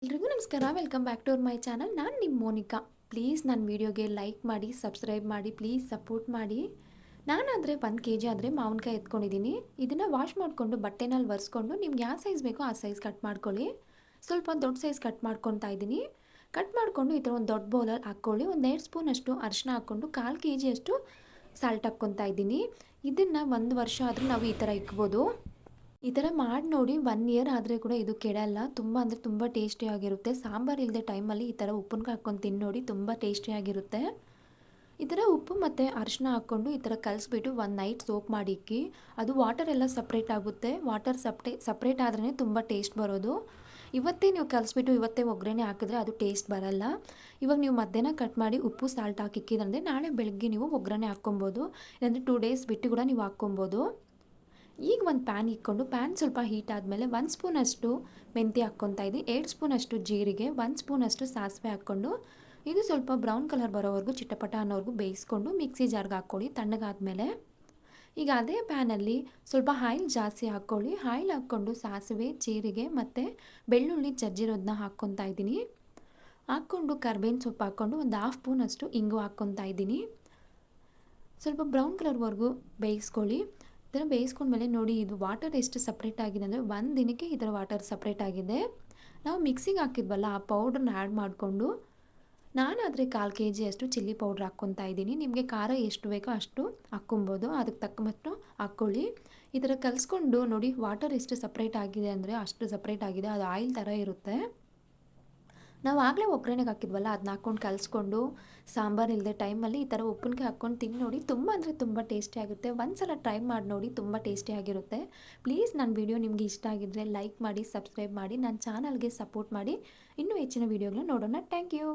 ಎಲ್ರಿಗೂ ನಮಸ್ಕಾರ. Welcome back to my channel. ನಾನು ನಿಮ್ಮ ಮೋನಿಕಾ. ಪ್ಲೀಸ್ ನನ್ನ ವೀಡಿಯೋಗೆ ಲೈಕ್ ಮಾಡಿ, ಸಬ್ಸ್ಕ್ರೈಬ್ ಮಾಡಿ, ಪ್ಲೀಸ್ ಸಪೋರ್ಟ್ ಮಾಡಿ. ನಾನಾದರೆ 1 ಕೆ ಜಿ ಆದರೆ ಮಾವಿನಕಾಯಿ ಎತ್ಕೊಂಡಿದ್ದೀನಿ. ಇದನ್ನು ವಾಶ್ ಮಾಡಿಕೊಂಡು ಬಟ್ಟೆನಲ್ಲಿ ಒರೆಸ್ಕೊಂಡು ನಿಮ್ಗೆ ಯಾವ ಸೈಜ್ ಬೇಕೋ ಆ ಸೈಜ್ ಕಟ್ ಮಾಡ್ಕೊಳ್ಳಿ. ಸ್ವಲ್ಪ ದೊಡ್ಡ ಸೈಜ್ ಕಟ್ ಮಾಡ್ಕೊತಾ ಇದ್ದೀನಿ. ಕಟ್ ಮಾಡಿಕೊಂಡು ಈ ಥರ ಒಂದು ದೊಡ್ಡ ಬೌಲಲ್ಲಿ ಹಾಕ್ಕೊಳ್ಳಿ. ಒಂದು 2 ಸ್ಪೂನಷ್ಟು ಅರಿಶಿನ ಹಾಕ್ಕೊಂಡು 1/4 ಕೆ ಜಿಯಷ್ಟು ಸಾಲ್ಟ್ ಹಾಕ್ಕೊತಾ ಇದ್ದೀನಿ. ಇದನ್ನು 1 ವರ್ಷ ಆದರೂ ನಾವು ಈ ಥರ ಇಕ್ಬೋದು. ಈ ಥರ ಮಾಡಿ ನೋಡಿ. 1 ಇಯರ್ ಆದರೆ ಕೂಡ ಇದು ಕೆಡಲ್ಲ. ತುಂಬ ಅಂದರೆ ತುಂಬ ಟೇಸ್ಟಿಯಾಗಿರುತ್ತೆ. ಸಾಂಬಾರು ಇಲ್ಲದೆ ಟೈಮಲ್ಲಿ ಈ ಥರ ಉಪ್ಪನ್ನ ಹಾಕ್ಕೊಂಡು ತಿಂದು ನೋಡಿ, ತುಂಬ ಟೇಸ್ಟಿಯಾಗಿರುತ್ತೆ. ಈ ಥರ ಉಪ್ಪು ಮತ್ತು ಅರಿಶಿನ ಹಾಕ್ಕೊಂಡು ಈ ಥರ ಕಲಿಸ್ಬಿಟ್ಟು 1 ನೈಟ್ ಸೋಕ್ ಮಾಡಿ ಇಕ್ಕಿ. ಅದು ವಾಟರ್ ಎಲ್ಲ ಸಪ್ರೇಟ್ ಆಗುತ್ತೆ. ವಾಟರ್ ಸಪ್ರೇಟ್ ಆದ್ರೇ ತುಂಬ ಟೇಸ್ಟ್ ಬರೋದು. ಇವತ್ತೇ ನೀವು ಕಲಿಸ್ಬಿಟ್ಟು ಇವತ್ತೇ ಒಗ್ಗರಣೆ ಹಾಕಿದ್ರೆ ಅದು ಟೇಸ್ಟ್ ಬರಲ್ಲ. ಇವಾಗ ನೀವು ಮಧ್ಯಾಹ್ನ ಕಟ್ ಮಾಡಿ ಉಪ್ಪು ಸಾಲ್ಟ್ ಹಾಕಿ ಇಕ್ಕಿದಂದರೆ ನಾಳೆ ಬೆಳಗ್ಗೆ ನೀವು ಒಗ್ಗರಣೆ ಹಾಕ್ಕೊಬೋದು. ಇಲ್ಲಾಂದರೆ 2 ಡೇಸ್ ಬಿಟ್ಟು ಕೂಡ ನೀವು ಹಾಕ್ಕೊಬೋದು. ಈಗ ಒಂದು ಪ್ಯಾನ್ ಇಟ್ಕೊಂಡು ಪ್ಯಾನ್ ಸ್ವಲ್ಪ ಹೀಟ್ ಆದಮೇಲೆ 1 ಸ್ಪೂನಷ್ಟು ಮೆಂತ್ಯ ಹಾಕ್ಕೊತಾ ಇದ್ದೀನಿ. 2 ಸ್ಪೂನಷ್ಟು ಜೀರಿಗೆ, 1 ಸ್ಪೂನಷ್ಟು ಸಾಸಿವೆ ಹಾಕ್ಕೊಂಡು ಇದು ಸ್ವಲ್ಪ ಬ್ರೌನ್ ಕಲರ್ ಬರೋವರೆಗೂ ಚಿಟಪಟ ಅನ್ನೋವರೆಗೂ ಬೇಯಿಸ್ಕೊಂಡು ಮಿಕ್ಸಿ ಜಾರ್ಗೆ ಹಾಕ್ಕೊಳ್ಳಿ. ತಣ್ಣಗಾದ್ಮೇಲೆ ಈಗ ಅದೇ ಪ್ಯಾನಲ್ಲಿ ಸ್ವಲ್ಪ ಆಯಿಲ್ ಜಾಸ್ತಿ ಹಾಕ್ಕೊಳ್ಳಿ. ಆಯಿಲ್ ಹಾಕ್ಕೊಂಡು ಸಾಸಿವೆ, ಜೀರಿಗೆ ಮತ್ತು ಬೆಳ್ಳುಳ್ಳಿ ಜಜ್ಜಿರೋದನ್ನ ಹಾಕ್ಕೊತಾ ಇದ್ದೀನಿ. ಹಾಕ್ಕೊಂಡು ಕರ್ಬೇವಿನ ಸೊಪ್ಪು ಹಾಕ್ಕೊಂಡು ಒಂದು 1/2 ಸ್ಪೂನಷ್ಟು ಇಂಗು ಹಾಕ್ಕೊತಾ ಇದ್ದೀನಿ. ಸ್ವಲ್ಪ ಬ್ರೌನ್ ಕಲರ್ವರೆಗೂ ಬೇಯಿಸ್ಕೊಳ್ಳಿ. ಈ ಥರ ಬೇಯಿಸ್ಕೊಂಡ್ಮೇಲೆ ನೋಡಿ, ಇದು ವಾಟರ್ ಎಷ್ಟು ಸಪ್ರೇಟ್ ಆಗಿದೆ ಅಂದರೆ 1 ದಿನಕ್ಕೆ ಈ ಥರ ವಾಟರ್ ಸಪ್ರೇಟ್ ಆಗಿದೆ. ನಾವು ಮಿಕ್ಸಿಗೆ ಹಾಕಿದ್ವಲ್ಲ ಆ ಪೌಡ್ರನ್ನ ಆ್ಯಡ್ ಮಾಡಿಕೊಂಡು ನಾನಾದರೆ 1/4 ಕೆ ಜಿಯಷ್ಟು ಚಿಲ್ಲಿ ಪೌಡ್ರ್ ಹಾಕ್ಕೊತಾ ಇದ್ದೀನಿ. ನಿಮಗೆ ಖಾರ ಎಷ್ಟು ಬೇಕೋ ಅಷ್ಟು ಹಾಕ್ಕೊಬೋದು. ಅದಕ್ಕೆ ತಕ್ಕ ಮಟ್ಟು ಹಾಕ್ಕೊಳ್ಳಿ. ಈ ಥರ ಕಲಿಸ್ಕೊಂಡು ನೋಡಿ, ವಾಟರ್ ಎಷ್ಟು ಸಪ್ರೇಟ್ ಆಗಿದೆ ಅಂದರೆ ಅಷ್ಟು ಸಪ್ರೇಟ್ ಆಗಿದೆ. ಅದು ಆಯಿಲ್ ಥರ ಇರುತ್ತೆ. ನಾವು ಆಗಲೇ ಒಗ್ಗರಣೆಗೆ ಹಾಕಿದ್ವಲ್ಲ ಅದನ್ನ ಹಾಕ್ಕೊಂಡು ಕಲಿಸ್ಕೊಂಡು ಸಾಂಬಾರು ಇಲ್ಲದೆ ಟೈಮಲ್ಲಿ ಈ ಥರ ಉಪ್ಪಿನಕಾಯಿ ಹಾಕ್ಕೊಂಡು ತಿಂದು ನೋಡಿ, ತುಂಬ ಅಂದರೆ ತುಂಬ ಟೇಸ್ಟಿಯಾಗಿರುತ್ತೆ. ಒಂದು ಸಲ ಟ್ರೈ ಮಾಡಿ ನೋಡಿ, ತುಂಬ ಟೇಸ್ಟಿಯಾಗಿರುತ್ತೆ. ಪ್ಲೀಸ್ ನನ್ನ ವೀಡಿಯೋ ನಿಮಗೆ ಇಷ್ಟ ಆಗಿದ್ದರೆ ಲೈಕ್ ಮಾಡಿ, ಸಬ್ಸ್ಕ್ರೈಬ್ ಮಾಡಿ, ನನ್ನ ಚಾನಲ್ಗೆ ಸಪೋರ್ಟ್ ಮಾಡಿ. ಇನ್ನೂ ಹೆಚ್ಚಿನ ವೀಡಿಯೋಗಳನ್ನ ನೋಡೋಣ. Thank you.